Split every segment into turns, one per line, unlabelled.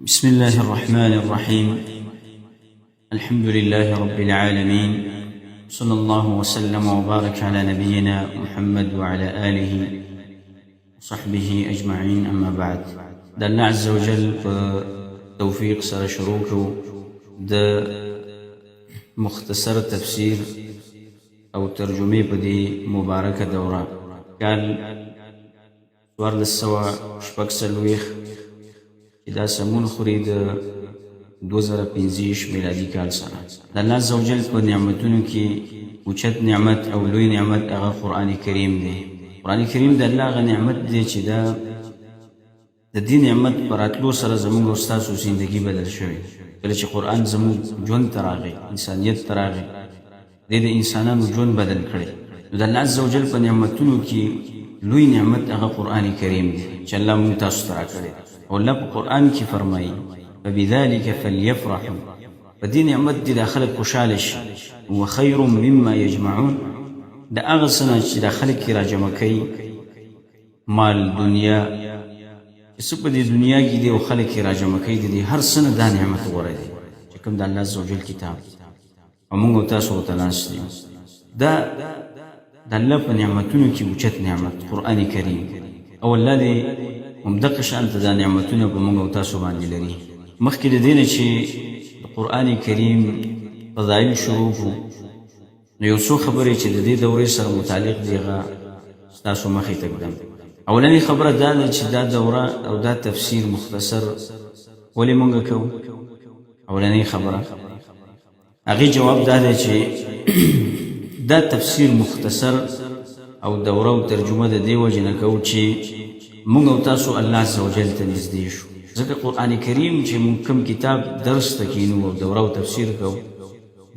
بسم الله الرحمن الرحيم. الحمد لله رب العالمين، صلى الله وسلم وبارك على نبينا محمد وعلى آله وصحبه أجمعين. أما بعد، دا الله عز وجل توفيق سر شروكو دا مختصر تفسير أو ترجمة بدي مباركة دورة قال سوار للسوا شبك سلويخ دا سمون خوري د 2015 میلادي کال سره د الله عزوجل په نعمتونو کې اوچت نعمت او لوی نعمت هغه قرآن کریم دی. قرآن کریم د الله هغه نعمت دی چې دا د دې نعمت پر راتلو سره زموږ او ستاسو زندگی بدل شوی. کله چې قرآن زموږ ژوند ته راغی، انسانیت ته راغی، د انسانانو ژوند بدل کړی. نو د الله عزوجل په نعمتونو کې لوی نعمت هغه قرآن کریم دی چې الله موږ تاسو ته راکړی. والله په قرآن کې فرمایي فبذلك فليفرحوا، په دې نعمت دې د خلک خوشاله شي. وخير مما يجمعون، د هغه څه نه چې د خلک کې راجمع کوي، مال دنیا چې څه په دې دنیا کې دی او خلک کې راجمع کوي، د دې هر څه نه دا نعمت غوره دی چې کوم د الله عزوجل کتاب او موږ تاسو ورته ناست یو. دا د الله په نعمتونو کې اوچت نعمت قرآن کریم، او الله دې همدغه شان ته دا نعمتونه په موږ او تاسو باندې لري. مخکې د دې نه چې د قرآن کریم فضایل شروع کړو، نو یو څو خبرې چې د دې دورې سره متعلق دي هغه ستاسو مخې ته ږدم. اولنۍ خبره دا ده چې دا دوره او دا تفسیر مختصر ولې موږ کوو. اولنۍ خبره هغې جواب دا دی چې دا تفسیر مختصر او دوره او ترجمه د دې وجې نه کوو چې موږ او تاسو الله عزوجل ته نږدې شو. ځکه قرآن کریم چې موږ کوم کتاب درس ته کینو او دوره او تفسیر کوو،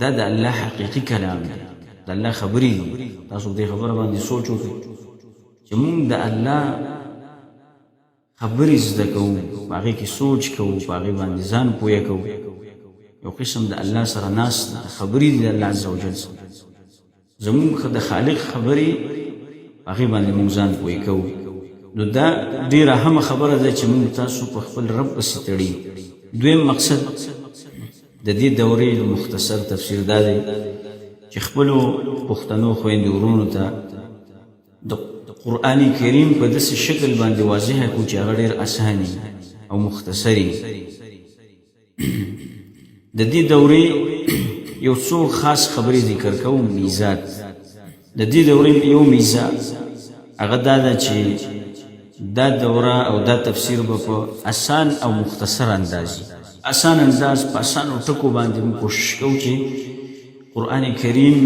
دا د الله حقیقي کلام دی، د الله خبرې دي. تاسو دې خبره باندې سوچ وکړئ چې موږ د الله خبرې زده کوو، په هغې کې سوچ کوو، په هغې باندې ځان پویه کوو. یو قسم د الله سره ناست خبرې دي د الله عزوجل سره. زموږ د خالق خبرې هغې باندې موږ ځان پویه کوو. نو دا ډیره اهمه خبره ده چې موږ تاسو په خپل رب پسې تړي. دویم مقصد د دې دورې مختصر تفسیر دا دی چې خپلو پښتنو خویندو ورونو ته د قرآن کریم په داسې شکل باندې واضحه کړو چې هغه ډېر اساني او مختصري. د دې دورې یو څو خاص خبرې ذکر کوم. میزات د دې دورې یو میزه هغه دا ده چې دا دوره او دا تفسیر به په آسان او مختصر انداز، آسان انداز په آسانو ټکو باندې موږ کوشش کوو چې قرآن کریم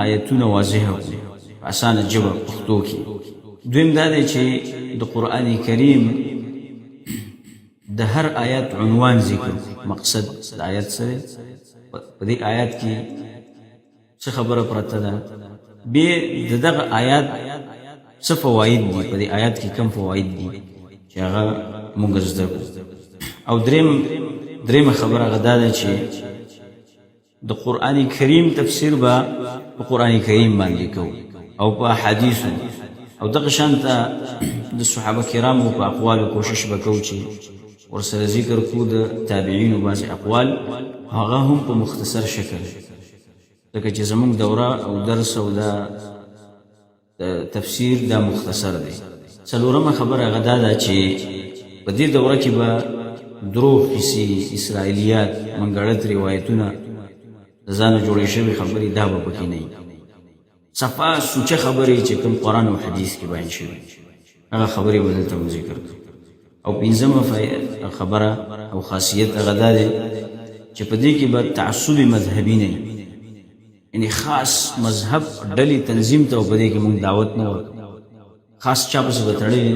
آیتونه واضح کړو په آسانه ژبه پښتو کې. دویم دا دی چې د قرآن کریم د هر آیت عنوان ذکر، مقصد د آیت سره په دې آیت کې څه خبره پرته ده، بیا د دغه آیات څه فواید دي، په دې آیات کې کم فواید دي چې هغه موږ زده کړو. او درېمه خبره هغه دا ده چې د قرآن کریم تفسیر به په قرآن کریم باندې کوو او په احادیثو او دغه شان ته د صحابه کرامو په اقوالو کوشش به کوو چې ورسره ذکر کړو د تابعینو بعضې اقوال، هغه هم په مختصر شکل. ځکه چې زموږ دوره او درس او دا تفسیر دا مختصر دی. څلورمه خبره هغه دا ده چې په دې دوره کې به دروغ، کیسې، اسرائیلیات، منګړت روایتونه، د ځانه جوړې شوې خبرې دا به پکې نه وي. صفا سوچه خبرې چې کوم قرآن او حدیث کې بیان شوي هغه خبرې به دلته مو ذکر کړو. او پنځمه خبره او خاصیت هغه دا دی چې په دې کې به تعصب مذهبي نه وي، یعنی خاص مذهب ډلې تنظیم ته په دې کې موږ دعوت نه ورکوو. خاص چا پسې به تړلې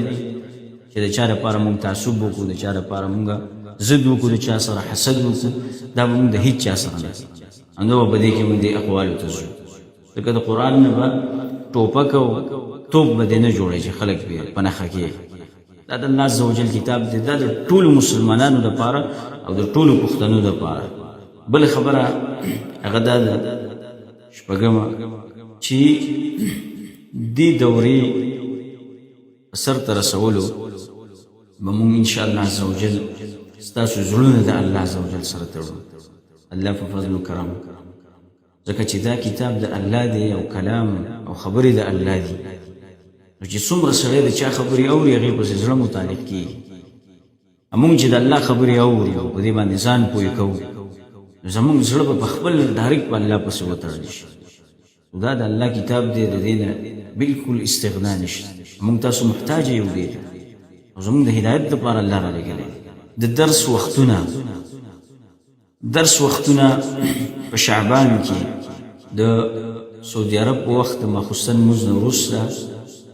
چې د چا لپاره موږ تعصب وکړو، د چا لپاره موږ ضد وکړو، د چا سره حسد وکړو، دا به موږ د هیڅ چا سره نه کوو. همدا به په دې کې موږ د اقوالو ته ځو. ځکه د قرآن نه به ټوپک او توپ به دې نه جوړی چې خلک پرې په نښه کېږي. دا د الله عزوجل کتاب دی، دا د ټولو مسلمانانو لپاره او د ټولو پښتنو لپاره. بل خبره هغه دا ده شپږمه چې دې دورې سر ته رسولو به موږ انشاءالله عزوجل ستاسو زړونه د الله عزوجل سره تړو الله په فضل و کرم ځکه چې دا کتاب د الله دی او کلام او خبرې د الله دی نو چې څومره سړی د چا خبرې اوري هغې پسې زړه متعلق کېږي موږ چې د الله خبرې اوري او په دې باندې ځان پوه کوو نو زموږ زړه به په خپل ډایرکټ په الله پسې وتړل شي دا د الله کتاب دی د دې نه بالکل استغنا نشته موږ تاسو محتاج یو دی او زموږ د هدایت لپاره الله رالېږلی د درس وختونه په شعبان کې د سعودي عرب په وخت د ماخوستن لمونځ نه وروسته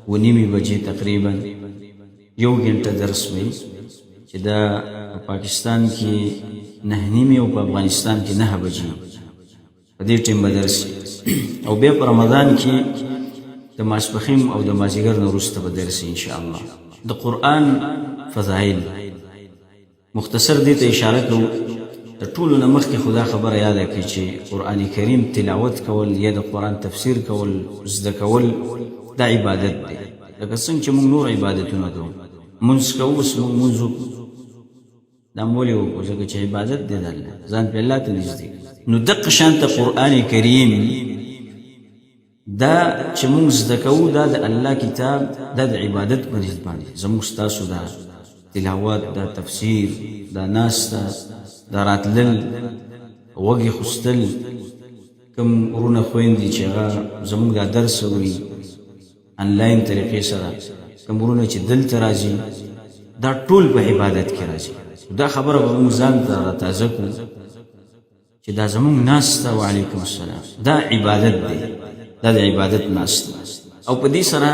9:30 بجې تقریبا 1 غنټه درس وي چې دا په پاکستان کې 9:30 او په افغانستان کې 9 بجې په دې ټیم به درس او بیا په رمضان کې د ماسپښین او د مازدیګر نه وروسته به درس ان شاء الله د قرآن فضایل مختصر دې ته اشاره کوو د ټولو نه مخکې خدا خبره یاده کړي چې قرآن کریم تلاوت کول یا د قرآن تفسیر کول زده کول دا عبادت دی لکه څنګه چې موږ نور عبادتونه کوو مونځ کوو اوس موږ مونځ وکړو دا مولې وکړو ځکه چې عبادت دی د الله ځان په الله ته نږدې نو دقه شانته قرآن کریم دا چې موږ زده کوو دا د الله کتاب دا د عبادت په نسبت باندې زموږ ستاسو دا تلاوت دا تفسیر دا ناسته دا راتلل وږي خوستل کوم ورونه خویندې چې هغه زموږ دا درس اوري آنلاین طریقې سره کوم ورونه چې دلته راځي دا ټول په عبادت کې راځي دا خبره به موږ ځان ته تازه کړو چې دا زموږ ناسته وعلیکم السلام دا عبادت دی دا د عبادت ناسته او په دې سره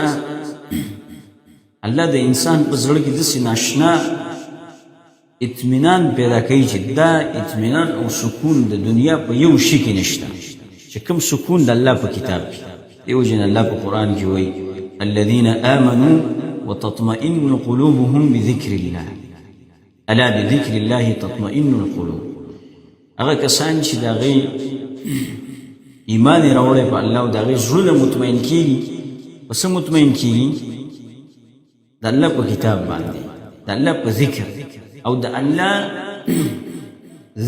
الله د انسان په زړه کې داسې ناشنا اطمینان پیدا کوي چې دا اطمینان او سکون د دنیا په یو شي کې نشته چې کوم سکون د الله په کتاب کې دیو جن الله په قرآن کې وایي الذين آمنوا وتطمئن قلوبهم بذكر الله الا بذكر الله تطمئن القلوب هغه کسان چې د هغې ایمان یې راوړی په الله او د هغې زړونه مطمئن کېږي په څه مطمئن کېږي د الله په کتاب باندې د الله په ذکر او د الله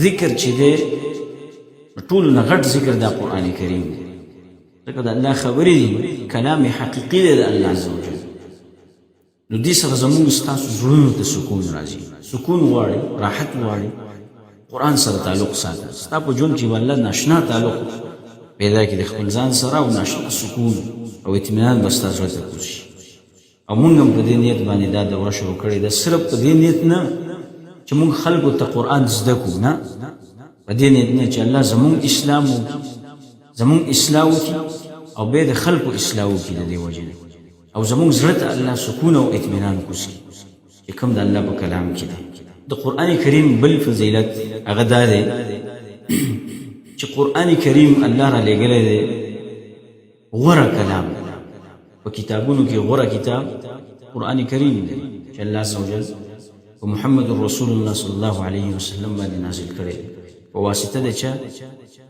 ذکر چې دی ټول نه غټ ذکر دا قرآن کریم دی ځکه د الله خبرې دي کلام حقیقي دی د الله عزوجل نو دې سره زموږ ستاسو زړونو ته سکون راځي سکون غواړي راحت غواړي قرآن سره تعلق ساته ستا په ژوند کې به الله ناشنا تعلق پیدا کړي د خپل ځان سره او ناشنا سکون او اطمینان به ستا زړه ته کوز شي او موږ هم په دې نیت باندې دا دوره شروع کړې ده صرف په دې نیت نه چې موږ خلکو ته قرآن زده کړو نه په دې نیت نه چې الله زموږ اسلام زموږ اصلاح وکړي او بیا د خلکو اصلاح وکړي د دې وجې نه او زموږ زړه ته الله سکون او اطمینان کوز کړي چې کوم د الله په کلام کې دی د قرآن کریم بل فضیلت هغه دا دی چې قرآن کریم الله را لېږلی دی غوره کلام په کتابونو کې غوره کتاب قرآن کریم دی چې الله عزوجل په محمد رسول الله صلی الله علیه وسلم باندې نازل کړی په واسطه د چا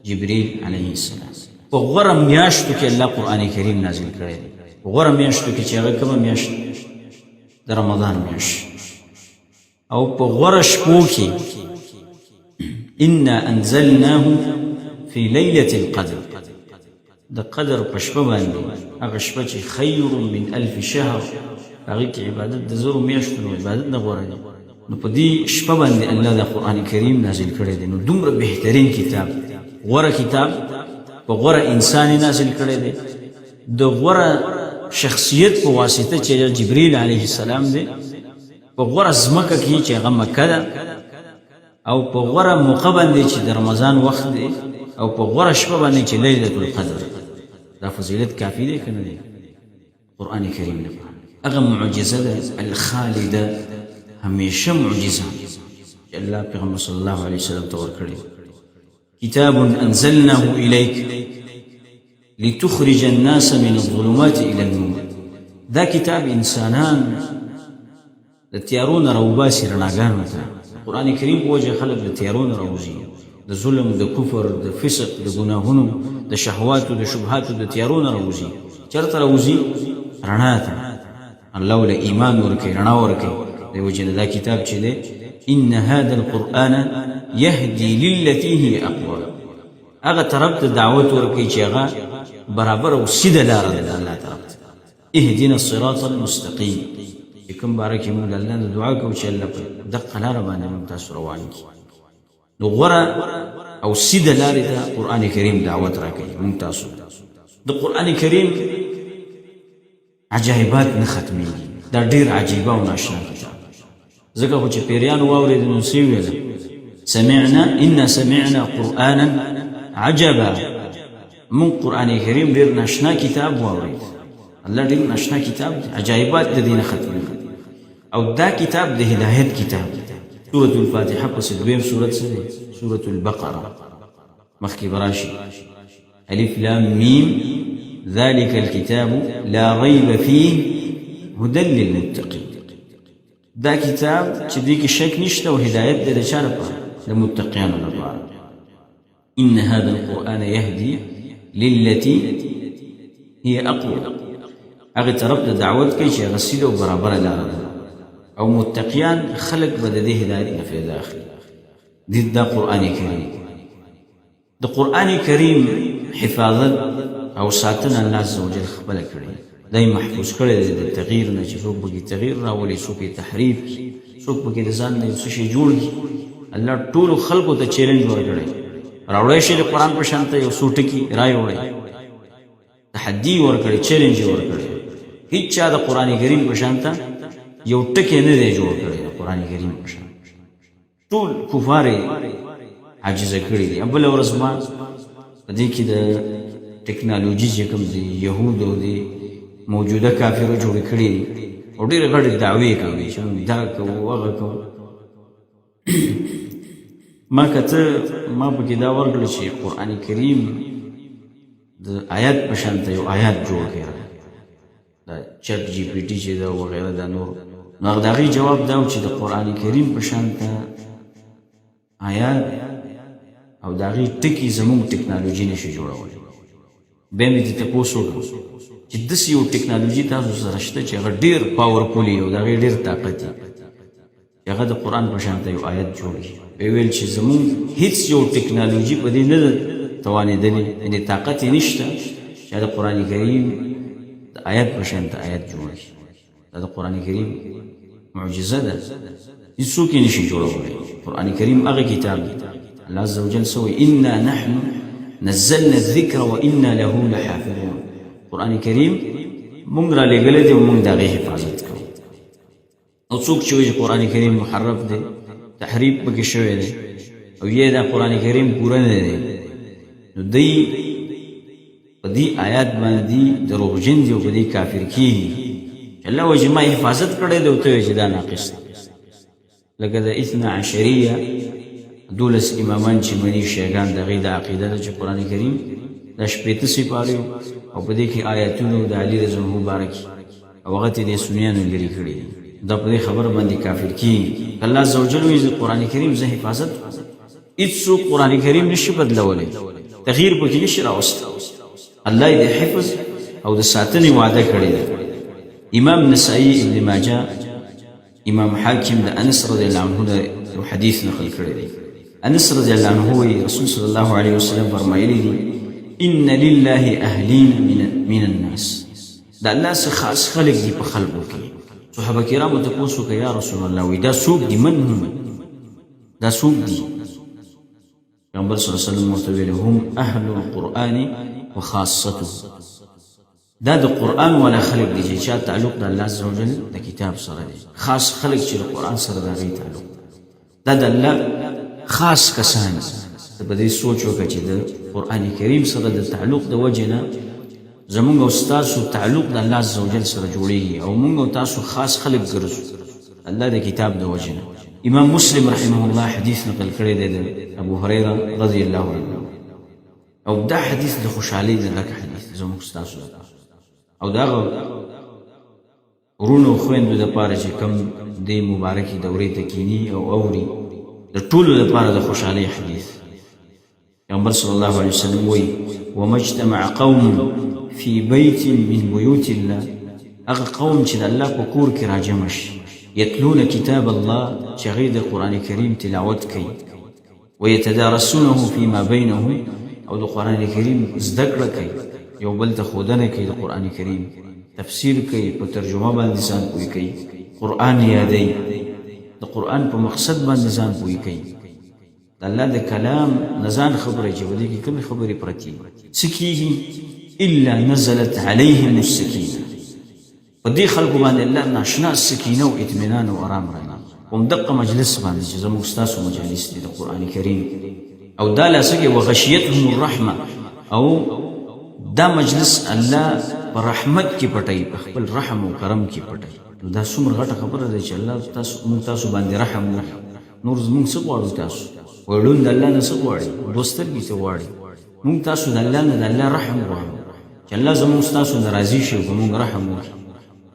جبریل علیه السلام په غوره میاشتو کې الله قرآن کریم نازل کړی دی په غوره میاشتو کې چې هغه کومه میاشت د رمضان میاشت او په غوره شپو کې انا انزلناه فی لیلة القدر د قدر په شپه باندې هغه شپه چې خیر من 1000 شهر هغې کې عبادت د زرو میاشتو نو عبادت نه غوره دی نو په دې شپه باندې الله د قرآن کریم نازل کړی دی نو دومره بهترین کتاب غوره کتاب په غوره انسان نازل کړی دی د غوره شخصیت په واسطه چې جبریل علیه السلام دی په غوره ځمکه کې چې هغه مکه ده او په غوره موقع باندې چې د رمضان وخت دی او په غوره شپه باندې چې لیلة القدر دا فضیلت کافي دی که نه دی قرآن کریم لپاره هغه معجزه ده الخالده همیشه معجزه چې الله پیغمبر صلی الله علیه وسلم ته ورکړی کتاب انزلناه الیک لتخرج الناس من الظلمات الى النور دا کتاب انسانان د تیارو نه راوباسي رڼاګانو ته قرآن کریم په وجه خلک د تیارو نه راوځي د ظلم د کفر د فسق د ګناهونو د شهواتو د شبهاتو د تیارو نه راوځي چېرته راوځي رڼا ته الله له ایمان ورکوي رڼا ورکوي د وجې نه دا کتاب چې دی ان هذا القرآن يهدي للتي هي اقوى هغه طرف ته دعوت ورکړي چې هغه برابر او سیده لار ده الله طرف ته اهدنا الصراط المستقيم چې کوم باره کې موږ الله نه دعا کوو چې الله په دقه لار باندې موږ تاسو روان کړي نو غوره او سیده لارې ته قرآن کریم دعوت راکوي موږ تاسو د قرآن کریم عجایبات نه ختمېږي دا ډېر عجیبه او ناشنا کتاب ځکه خو چې پیریانو واورېد نو څه ویل انا سمعنا قرآنا عجبا من قرآن کریم ډېر ناشنا کتاب واورېد الله ډېر ناشنا کتاب دی عجایبات د دې نه ختمېږي او دا کتاب د هدایت کتاب سورة الفاتحة پس دویم سورت څه دی سورة البقرة مخکې براشي الف لام میم ذلك الكتاب لا ريب فيه هدى للمتقين دا کتاب چې دې کې شک نشته او هدایت دی د چا لپاره د متقیانو لپاره ان هذا القرآن يهدي للتي هي اقوى هغه طرف ته دعوت کوي چې هغه سیده او برابره لاره ده او متقیان خلق به د دې هدایت نه فایده اخلي دا قرآن کریم د قرآن کریم حفاظت او ساتنه الله عزوجل خپله کړې دا یې محفوظ کړی دی د تغییر نه چې څوک پکې تغییر راولي څوک یې تحریف څوک پکې د ځان نه یو څه شی جوړ کړي الله ټولو خلکو ته چیلنج ورکړی راوړی شي د قرآن په شان ته یو څو ټکي رایوړی تحدي ورکړی چیلنج یې ورکړی هیچ چا د قرآن کریم په شان ته یو ټکی نه دی جوړ کړی د قرآن کریم په شان ټول کفار یې عاجزه کړي دي بله ورځ ما په دې کې د ټکنالوژي چې کوم دي یهودو دي موجوده کافرو جوړې کړي دي او ډېرې غټې دعوې کوي چې موږ دا کوو هغه کوو ما پکې دا ورکړل چې قرآن کریم د آیات په شان ته یو آیات جوړ کړی دا چټ جی پی ټي چې دا وغیره دا نور نو هغه د هغې جواب دا و چې د قرآن کریم په شان ته آیات او د هغې ټکي زموږ ټکنالوژي نشي جوړولی بیا مې دې تپوس وکړو چې داسې یو ټکنالوژي تاسو سره شته چې هغه ډېر پاورفول وي او د هغې ډېر طاقت وي چې هغه د قرآن په شان ته یو آیت جوړ کړي ویې ویل چې زموږ هېڅ یو ټکنالوژي په دې نه ده توانېدلې یعنې طاقت یې نشته چې د قرآن کریم د آیت په شان ته آیت جوړ کړي دا د قرآن کریم معجزه ده هېڅوک یې نشي جوړولی قرآن کریم هغه کتاب دی الله عز وجل سوی انا نحن نزلنا الذکر وانا له لحافظون قرآن کریم مونږ را لېږلی دی او مونږ د هغې حفاظت کوو او څوک چې وایي چې قرآن کریم محرف دی تحریف پکې شوی دی او یا دا قرآن کریم پوره نه دی نو دی په دې آیات باندې دروغجن دي او په دې کافر کېږي چې الله وایي چې ما حفاظت کړی دی او ته وایې چې دا ناقص دی لکه د اثنا عشریه 12 امامان چې مني شیګان د هغې د عقیده ده چې قرآن کریم دا 18 سپارې او په دې کې آیاتونو د علي رضی الله باره کې او هغه ته د سنیانو لرې کړي دا په دې خبره باندې کافر کېږي الله عز وجل وایي قرآن کریم زه حفاظت هېڅوک قرآن کریم نشي بدلولی تغییر پکې نشي راوستی الله یې د حفظ او د ساتنې وعده کړې ده امام نسائی ابن ماجه امام حاکم د انس رضی الله عنه د حدیث نقل کړی دی انس رضی الله عنه وایي رسول صلی الله علیه وسلم فرمایلی دي ان لله اهلین من الناس دا الله څخه خاص خلق دي په خلقو کې صحابه کرامو ته پوښتنه وکړه یا رسول الله وایي دا څوک دي من هم دا څوک دي پیغمبر صلی الله علیه وسلم ورته ویل هم اهل القرآن وخاصته دا د قرآن والا خلق دي چې چا تعلق د الله عز وجل د کتاب سره دی خاص خلق چې د قرآن سره د هغې تعلق دا د الله خاص کسان ته په دې سوچ وکړه چې د قرآن کریم سره د تعلق د وجې نه زمونږ او ستاسو تعلق د الله عز وجل سره جوړېږي او مونږ او تاسو خاص خلق ګرځو الله د کتاب د وجې نه امام مسلم رحمه الله حدیث نقل کړی دی د ابو هریره رضی الله عنه او دا حدیث د خوشحالۍ د ډک حدیث زموږ ستاسو او دا ورونو خویندو دپاره چې کوم دې مبارکې دورې ته کینی او اوري د ټولو دپاره د خوشحالۍ حدیث پیغمبر صلی الله علیه وسلم وایي وما اجتمع قوم فی بیت من بیوت الله هغه قوم چې د الله په کور کې راجمع شي يتلون كتاب الله شغيد القرآن الكريم تلاوت كي ويتدارسونه فيما بينهم او القرآن الكريم ذكر كي یو بل ته خودنه کوي د قران کریم تفسیر کوي په ترجمه باندې ځان پوي کوي قران یادوي د قران په مقصد باندې ځان پوي کوي د الله د کلام نزان خبره چې ودی کې کوم خبرې پرتی سکیه الا نزلت عليهم السكينه په دې خلکو باندې الله ناشنا سکینه او اطمینان او آرام راځي کوم دغه مجلس باندې چې زموږ تاسو مجالس دي د قران کریم او دا لاسګي وغشيتهم الرحمه او دا مجلس الله پر رحمت کی پټي په خپل رحم او کرم کی پټي دا څومره غټه خبره ده چې الله تاسو باندې رحم نور زموږ څه غواړو تاسو وړون د الله نه څه غواړي دوستر کی څه غواړي موږ تاسو د الله نه د الله رحم غواړو چې الله زموږ تاسو ناراضي شي او موږ رحم وکړي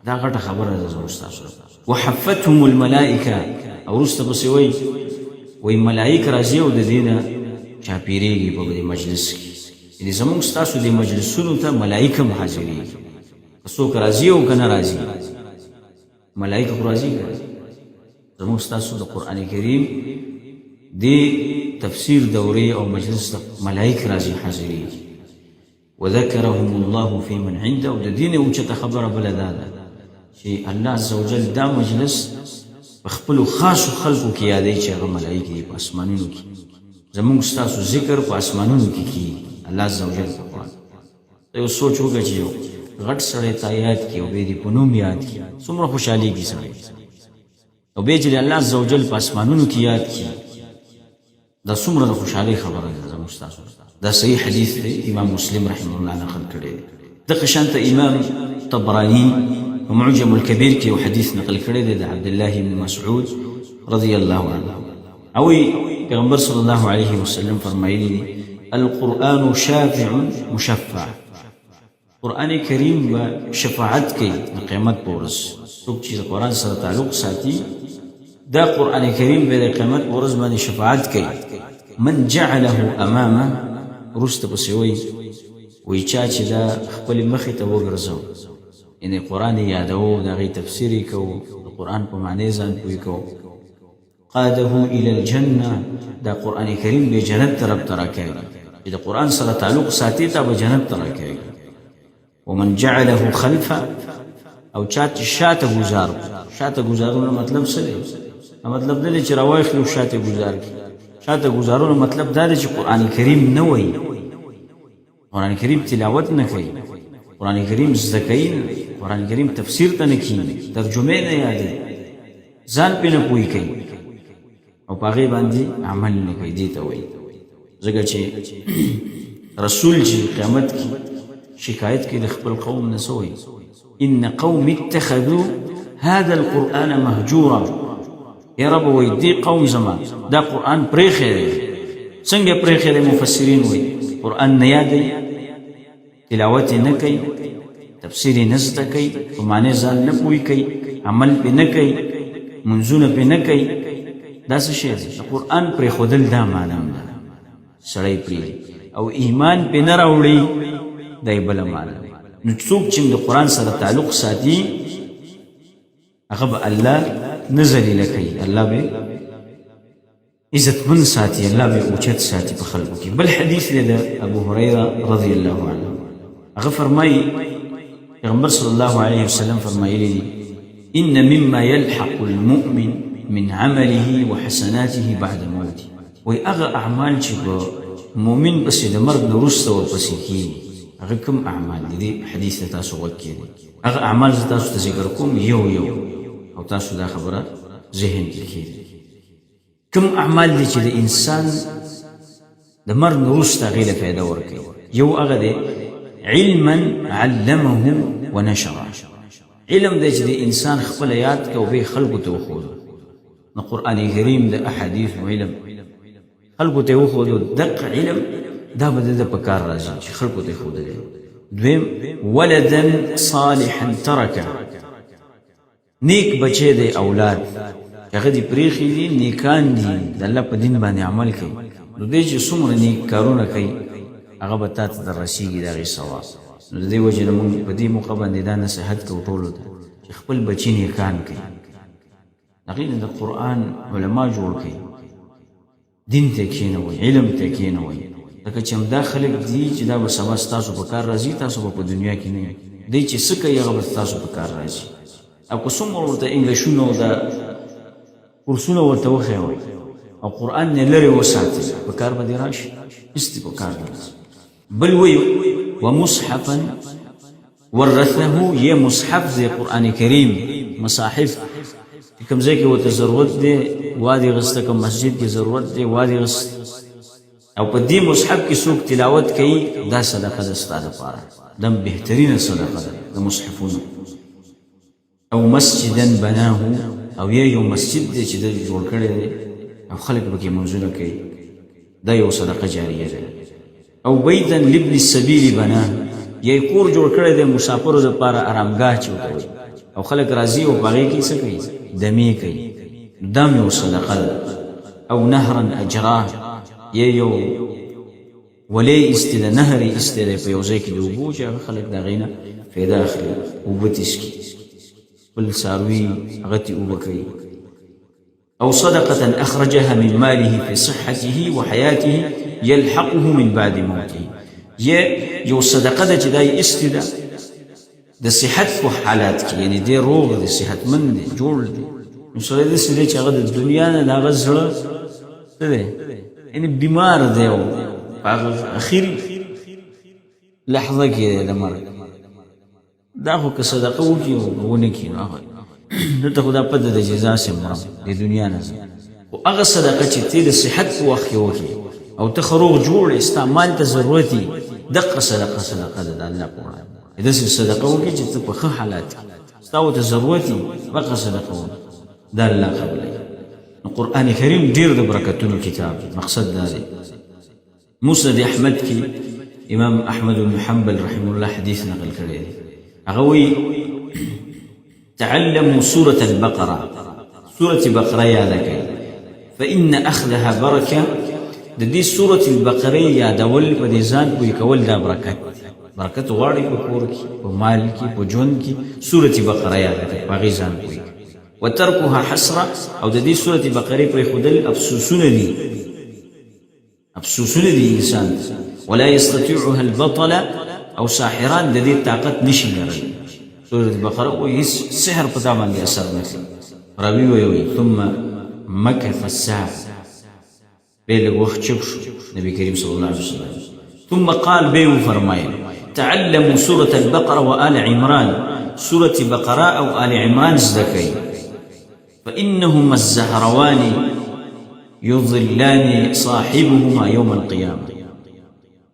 دا غټه خبره ده زموږ تاسو وحفتهم الملائکه او رسته بسوي وي ملائکه راځي او د دینه چاپیریږي په دې مجلس کې دې زموږ تاسو د مجلسونو ته ملائکه حاضري څوک راځي او کنه راځي ملائکه راځي زموږ تاسو د قران کریم دی تفسیر دوره او مجلس ملائکه راځي حاضري وذكرهم الله في من عنده او د دین او چې خبره بل ده چې الله عزوجل دا مجلس خپل خاص خلقو کې یادې چې هغه ملائکه په اسمانونو کې زموږ تاسو ذکر په اسمانونو کې کی الله عزوجل په قرآن یو سوچ وکړئ چې غټ سره تایات کې او به دې په نوم یاد کی څومره خوشحالي کی سره او به چې الله عزوجل په اسمانونو کې یاد کی دا څومره خوشحالي خبره ده زموږ تاسو دا صحیح حدیث دی امام مسلم رحمه الله نقل کړی د قشانت امام طبراني ومعجم الكبير کې حدیث نقل کړی دی د عبد الله بن مسعود رضی الله عنه او پیغمبر صلی الله علیه وسلم فرمایلی دی القرآن شافع مشفع قرآن کریم و شفاعت کی قیمت پورس څوک چې قرآن سره تعلق ساتي دا قرآن کریم به قیمت پورس باندې شفاعت کوي من جعله امامه رست بسوي وی چا چې دا خپل مخې ته وګرځو ان قرآن یادو دا غي تفسیری کو قرآن په معنی ځان پوي کو قاده الى الجنه دا قرآن کریم به جنت طرف ترکه دا قرآن سره تعلق ساتي ته به جنت ترکه ومن جعله خلفه او چات شاته گزارو مطلب څه دی مطلب دا چې راوایخ لو شاته گزار کی شاته گزارو مطلب دا چې قرآن کریم نه وای قرآن کریم تلاوت نه کوي قرآن کریم زکای قرآن کریم تفسیر ته نه کوي ترجمه نه یادي ځان په نه پوي کوي او پاغي باندې عمل نه کوي دي ته وای زګه چې رسول چې قیامت کې شکایت کې د خپل قوم نه سوې ان قوم اتخذوا هذا القرآن مهجورا يا رب ويدي قوم زمان دا قرآن پرېخه څنګه پرېخه مفسرین وای قرآن نه یادي تلاوت نه کوي تفسیر نه زده کوي په معنی ځان نه پوي کوي عمل په نه کوي منځونه په نه کوي دا څه شی دی قرآن پرې خودل دا معنی ده سړی پرې او ایمان په نه راوړي دای بل معنی نو څوک چې د قرآن سره تعلق ساتي هغه الله نزل لکي الله به عزت من ساتي الله به اوچت ساتي په خلقو کې بل حدیث له ابو هريره رضی الله عنه هغه فرمایي پیغمبر صلی الله علیه وسلم فرمایلی ان مما يلحق المؤمن من عمله وحسناته بعد موته وي هغه اعمال چې مؤمن بس د مرګ وروسته ورپسې کیږي هغه کوم اعمال دي حدیث تاسو وکړي هغه اعمال تاسو ته ذکر کوم یو او تاسو دا خبره ذهن کې کیږي کوم اعمال دي چې د انسان د مرګ وروسته غیله فائدہ ورکړي یو هغه دی علما علمه ونشره علم دی چې د انسان خپل یاد کو به خلقو ته وخو نو قران کریم د احادیث علم خلقو ته وخو دق علم دا بده د پکار راځي چې خلقو ته خو دی دویم ولدا صالحا ترکه نیک بچی دی اولاد هغه دی پریخي دي نیکان دي د الله په دین باندې عمل کوي نو دې چې څومره نیک کارونه کوي هغه به تاسو ته رسیږي دا غي ثواب نو دې وجه موږ په دې موقع باندې دا نصيحت کوو ټول ته چې خپل بچی نیکان کوي هغې نه د قرآن علما جوړ کړي، دین ته کښېنوئ، علم ته کښېنوئ، ځکه چې همدا خلک دي چې دا به سبا ستاسو په کار راځي، تاسو به په دنیا کې نه یې. دی چې څه کوي هغه به ستاسو په کار راځي. او که څومره ورته انګلیشونه او دا کورسونه ورته وښیوئ او قرآن نه لرې وساتئ، په کار به دې راشي؟ هېڅ دې په کار نه راځي. بل وایي ومصحفا ورثه، یې مصحف دی قرآن کریم، مصاحف چې کوم ځای کې ورته ضرورت دی وادي غسته، کوم مسجد کې ضرورت دی وادي غسته، او په دې مصحف کې څوک تلاوت کوي، دا صدقه ده ستا دپاره، دا بهترینه صدقه ده د مصحفونو. او مسجدا بناه، او یو مسجد دی چې ده جوړ کړی دی او خلک پکې منځونه کوي، دا یو صدقه جاریه ده. او بیتا لابن السبیل بناه، یې کور جوړ کړی دی مسافرو دپاره، آرامګاه چې ورته وایي، او خلک راځي او په هغې کې څه کوي؟ دمې کوي، دا هم یو صدقه ده. او نهرا اجراه، یو ولی ایستی ده، نهر ایستی ده په یو ځای کې د اوبو چې هغه خلک د هغې نه فایده اخلي، اوبه تسکي، خپل څاروي هغه تې اوبه کوي. او صدقة اخرجها من ماله في صحته وحياته يلحقه من بعد موته، یو صدقه ده چې دا یې ایستې ده د صحت په حالات کې، یعنی دی روغ دی، صحتمند دی، جوړ دی. نو سړی داسې دی چې هغه د دنیا نه د هغه زړه څه دی، یعنی بیمار دی او په هغه اخري لحظه کې دی د مرګ. دا خو که صدقه وکړي او ونه کړي نو هغه دلته خو دا پته ده چې ځاسې مرم د دنیا نه ځم. خو هغه صدقه چې ته د صحت په وخت کې وکړي او ته ښه روغ جوړ یې، ستا مال ته ضرورت یي، دقه صدقه ده د الله په وړاندې. داسې صدقه وکړي چې ته په ښه حالات کې ستا ورته ضرورت یي، هغه صدقه وکړي، دا الله قبلوي. نو قرآن کریم ډېر د برکتونو کتاب دی. مقصد دا دی، مسند احمد کې امام احمد بن حنبل رحمه الله حدیث نقل کړی دی. هغه وایي تعلموا سورة البقرة، سورة بقرة یاده کړئ، فإن أخذها برکه، د دې سورة البقرة یادول په دې ځان پوهې کول دا برکت، برکت غواړي په کور کې، په مال کې، په ژوند کې. سورة بقرة یاده کړئ، په هغې ځان پوهې. وترکها حسره، او د دې سورة بقرة پرېښودل افسوسونه دي، افسوسونه دي انسان. ولا يستطيعها البطل، او ساحران د دې طاقت نشي لرلی. سورة بقرة وایي هېڅ سحر په تا باندې اثر نه کوي. راوي وایي ثم مکث الساعة، بیا لږ وخت چپ شو نبي کریم صلی الله علیه وسلم. ثم قال، بیا وفرمایل تعلموا سورة البقرة وآل عمران، سورة بقرة او آل عمران زده کړئ، فإنهما الزهروان يظلان صاحبهما يوم القيامة.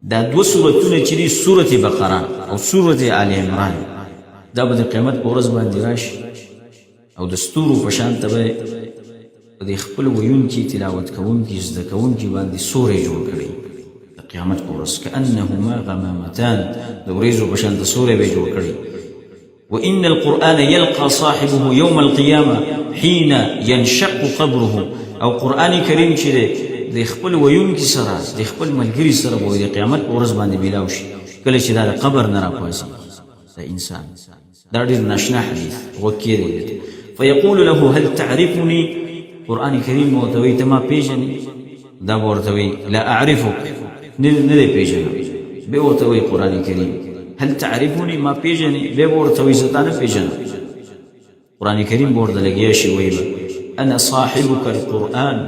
دا دو سورتونه چې دي، سورة بقرة او سورة آل عمران، دا به د قیامت په ورځ باندې راشي او د ستورو په شان ته به په دې خپل ویونکي، تلاوت کوونکي، زده کوونکي باندې سوری جوړ کړي د قیامت په ورځ. كأنهما غمامتان، د وریځو په شان د سوری به جوړ کړي. وإن القرآن يلقى صاحبه يوم القيامة حين ينشق قبره، او قرآن کریم چې د خپل ویونکي سره، د خپل ملګري سره به د قیامت په ورځ باندې میلاو شي، کله چې دا د قبر نه راپاڅي د انسان. دا ډېر ناشنا حدیث وکړي دی. فیقول له هل تعرفني، قرآن کریم ورته وایي ته ما پېژنې؟ دا به ورته وایي لا اعرفک، نه دی پېژنم. بیا ورته وایي قرآن کریم هل تعرفني، ما پېژنې؟ بیا به ورته وایي زه تا نه پېژنم. قرآن کریم به ورته لګیا شي، وایي به انا صاحبک القرآن،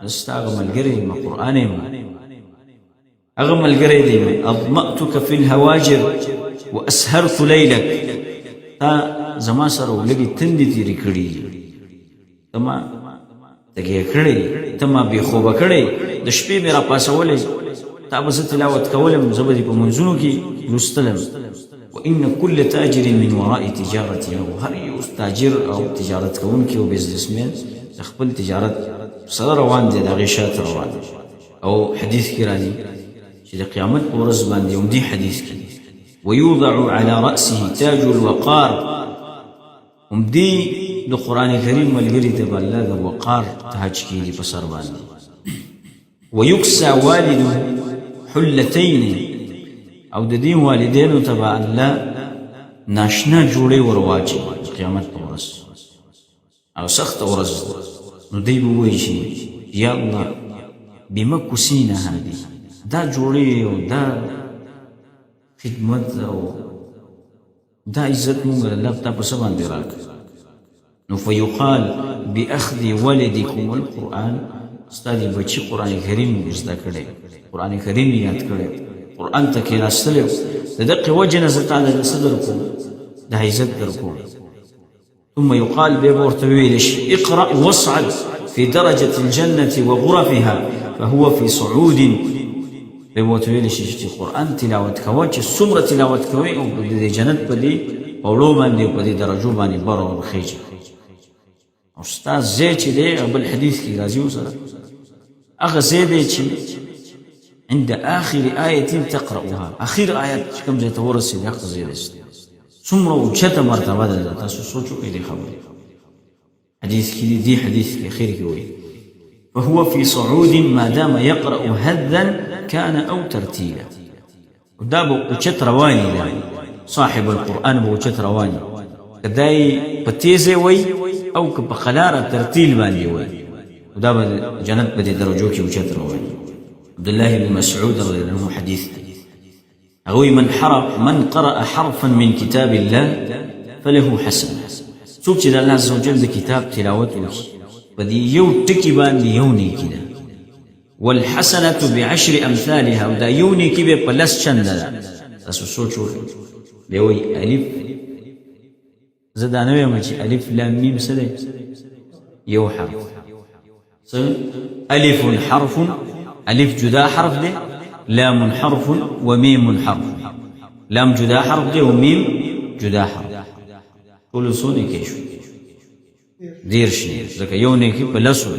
زه ستا هغه ملګری یم، قرآن یم، هغه ملګری دی. اضمأتک فی الهواجر واسهرت لیلک، تا زما سره ولګي تندې تېرې کړي، ته ما تږی کړی، ته ما بې خوبه کړی، د شپې مې راپاڅولی، تا به زه تلاوت کولم، زه به دې په منځونو کې لوستلم. وإن كل تاجر من وراء تجارته، هر یو تاجر او تجارت کوونکی او بزنسمن د خپل تجارت سره روان دی، د هغې شاته روان دی. او حدیث کې راځي چې د قیامت په ورځ باندې همدې حدیث کې ويوضع على رأسه تاج الوقار، همدې د قرآن کریم ملګري ته به الله د وقار تاج کېږي په سر باندې. ويكسى والده حلتين، او د دې والدینو ته به الله ناشنا جوړې ور واچوي قیامت په ورځ. او سخت ورځ نو دی به وایي چې یا الله بما کسینا هذه دا جوړې او دا خدمت او دا عزت مونږ الله تا په څه باندې راکړه نو فیقال باخذ ولدکم القرآن ستا دی بچی قرآن کریم زده کړی قرآن کریم یاد کړی قرآن ته کېناستلی د دقې وجې نه زه تعالی د څه درکوم د عزت درکوم ثم يقال بیا به ورته وویلی شي اقرأ واصعد في درجة الجنة وغرفها فهو في صعود بیا به ورته وویلی شي چې قرآن تلاوت کوه چې څومره تلاوت کوئ او د جنت په دې پوړو باندې او په دې درجو باندې بر ورخیږي او ستا ځای چې دی بل حدیث کې راځي وسره هغه ځای دی چې عند آخر آية تقرأها آخر آيات کوم ځای ته ورسېدې هغه ځای دی څومره اوچته مرتبه ده تاسو سوچ وکړئ دې خبرې حدیث کې دي حدیث کې اخر کې وایي فهو في صعود ما دام يقرأ هذا كان أو ترتيلا ودا به اوچت رواني ده صاحب القرآن به اوچت رواني کدای په تیزه وای او که په خلاره ترتیل باندې وای ودا به جنت په دې درجو کې اوچت رواني عبد الله بن مسعود رضي الله عنه حديث أغوي من قرأ حرفا من كتاب الله فله حسنة سوك چې الله عز وجل د کتاب تلاوت وکړي په دې یو ټکي باندې یو نیکي ده والحسنة بعشر أمثالها ودا یو نیکي به په لس چنده ده تاسو سوچ وکړئ بیا وایي الف زه دا نه وایم چې الف لام میم څه دی یو حرف څه الف حرف الف جدا حرف دی لام حرف وميم حرف لام جدا حرف دی وميم جدا حرف ټول څو نیکي شو دېرش ځکه یو نیکي په لسو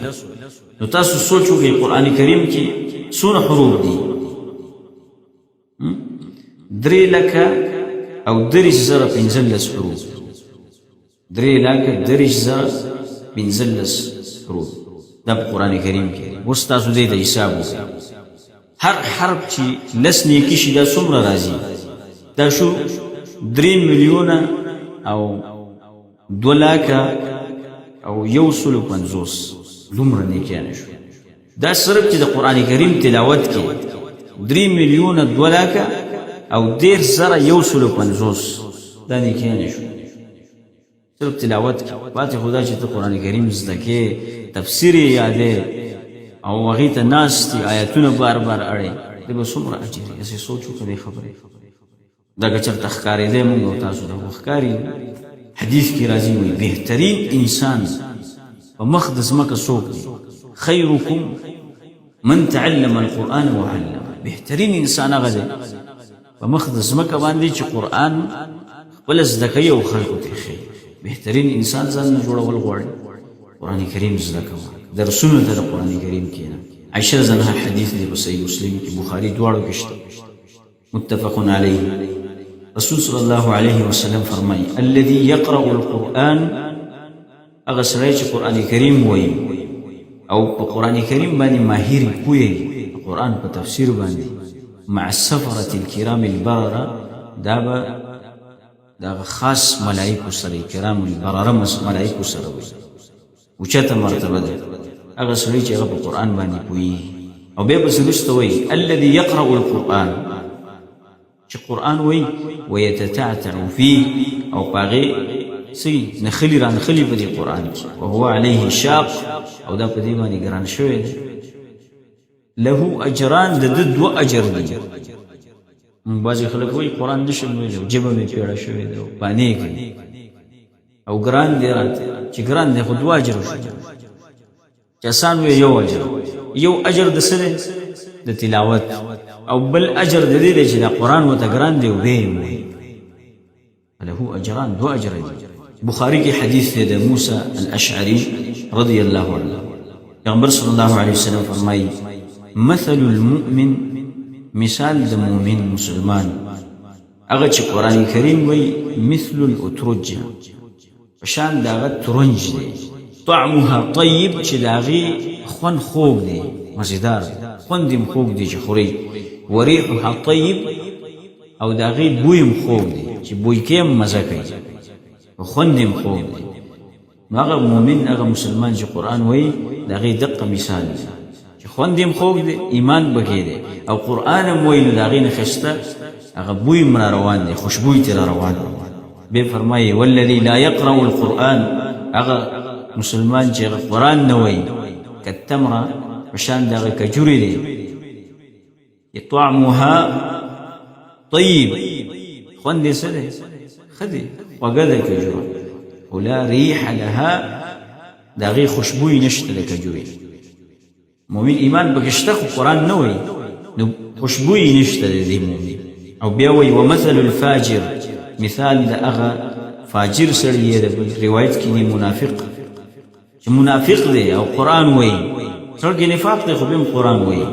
نو تاسو سوچ وکړئ قرآن کریم کې څونه حروف دي 3,15,000 حروف 3,15,000 حروف دا په قرآن کریم کې اوس تاسو دې د حساب وکړئ هر حرف چې لس نیکي شي دا څومره راځي دا شو 3 ملیونه او 2 لکه او 150 دومره نیکیانې شو دا صرف چې د قرآن کریم تلاوت کې 3 ملیونه 2 لکه او 10,150 دا نیکیانې شو صرف تلاوت کې پاتې خدا چې ته قرآن کریم زده کې تفسیر یې یادې او هغې ته ناست دي آیتونه بار بار اړې دی به څومره اجر یې هسې سوچ وکړه دې خبرې دا که چېرته ښکارېدی مونږ او تاسو ته خو ښکاري حدیث کې راځي وایي بهترین انسان په مخ د ځمکه څوک دی خیرکم من تعلم القرآن وعلمه بهترین انسان هغه دی په مخ د ځمکه باندې چې قرآن خپله زده کوي او خلکو ته یې ښیي بهترین انسان ځان نه جوړول غواړي قرآن کریم زده کوه درسونه ته د قرآن کریم کېنه عائشة رضی الله عنها حدیث دی په صحیح مسلم کې بخاري دواړو کې شته متفق علیه رسول صلی الله علیه وسلم فرمایي الذي يقرأ القرآن هغه سړی چې قرآن کریم وایي او په قرآن کریم باندې ماهر پوهیږي قرآن په تفسیر باندې مع السفرة الكرام البررة دا به دا خاص ملائکو سره کرام البررة ملائکو سره وي اوچته مرتبه ده هغه سړی چې هغه په قرآن باندې پوهیږي او بیا پسې وروسته وایي الذي يقرأ القرآن چې قرآن وایي ويتتعتع فيه او په هغې څه نخلي رانخلي په دې قرآن کې وهو عليه شاق او دا په دې باندې ګران شوی دی له اجران د ده 2 اجر دي بعضې خلک وایي قرآن نشم ویلی ژبه مې پیړه شوې ده او بانې کوي او ګران دی راته چې ګران دی خو 2 اجر شو چې آسان وي یو اجر یو اجر د څه دی د تلاوت او بل اجر د دې دی چې دا قرآن ورته ګران دی او ویې وایي له اجران 2 اجر دي بخاري کې حدیث دی د موسی الاشعري رضی الله عنه پیغمبر صلی الله علیه وسلم فرمایي مثل المؤمن مثال د مؤمن مسلمان هغه چې قرآن کریم وایي مثل الاترجه پشان د هغه ترنج دی طعمها طیب چې د هغې خوند خوږ دی مزیدار خوند یې خوږ دی چې خورئ وریحها طیب او د هغې بوی هم خوږ دی چې بوی کې هم مزه کوي خوند یې خوږ دی نو هغه مؤمن هغه مسلمان چې قرآن وایي د هغې دقه مثال دی چې خوند یې خوږ دی ایمان پکې دی او قرآن هم وایي نو د هغې نه ښایسته هغه بوی هم را روان دی خوشبوی ترې را روان دی بیا فرمایي والذي لا يقرأ القرآن هغه مسلمان چې هغه قرآن نه وایي کالتمره په شان د هغه کجورې دی طعمها طیب خوند یې څه دی ښه دی خوږه ده کجوره ولا ریح لها د هغې خوشبوی نشته د کجورې مؤمن ایمان پکې شته خو قرآن نه وایي نو خوشبوی نشته د دې مؤمن او بیا وایي ومثل الفاجر مثال د هغه فاجر سړي یې د روایت کې دی منافق چې منافق دی او قرآن وایي سړ کې نفاق دی خو بیا هم قرآن وایي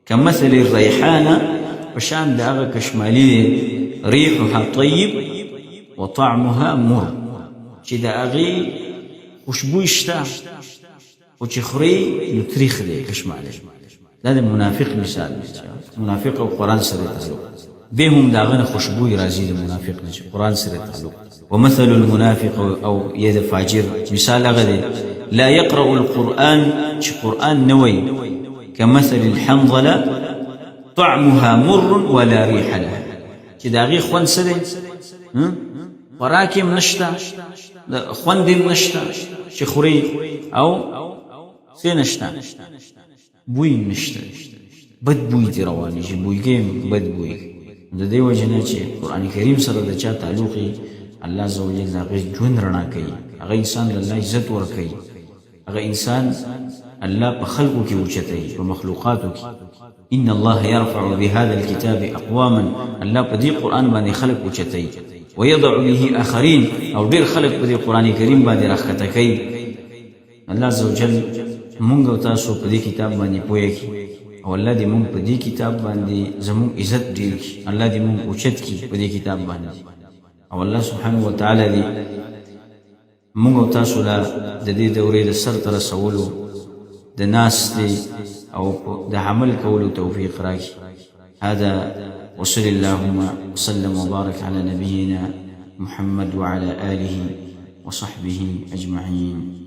كمثل الريحانة وشان د هغه کشمالي دی ریحها طیب وطعمها مر چې د هغې خوشبوی شته خو چې خورې نو تریخ دی کشمالی دا د منافق مثال دی منافق او قرآن سره تعلق بیا هم د هغه نه خوشبوی راځي د منافق نه چې قرآن سره تعلق ومثل المنافق او یا د فاجر مثال هغه دی لا يقرأ القرآن چې قرآن نه وایي كمثل الحنظلة طعمها مر ولا ريح لها چې د هغې خوند څه دی خوراک هم نشته خوند هم نشته چې خوري او څه نشته بوی هم نشته بد بوی ترې روانېږي بویګی هم بد بوی د دې وجې نه چې قرآن کریم سره د چا تعلق الله عز وجل د هغې ژوند رڼا کوي هغه انسان له الله عزت ورکوي هغه انسان الله په خلقو کې اوچتوي په مخلوقاتو کې ان الله يرفع بهذا الكتاب اقواما الله په دې قرآن باندې خلق اوچتوي ويضع به آخرين او ډېر خلق په دې قرآن کریم باندې راښکته کوي الله عز وجل مونږ او تاسو په دې کتاب باندې پوهه کړي او الله دې مونږ په دې کتاب باندې زموږ عزت ډېر کړي الله دې مونږ اوچت کړي په دې کتاب باندې او الله سبحانه وتعالی دې مونږ او تاسو له د دې دورې د سر ته رسولو د ناستې او د عمل کولو توفیق راکړي هذا وصل اللهم وسلم وبارك على نبينا محمد وعلى آله وصحبه أجمعين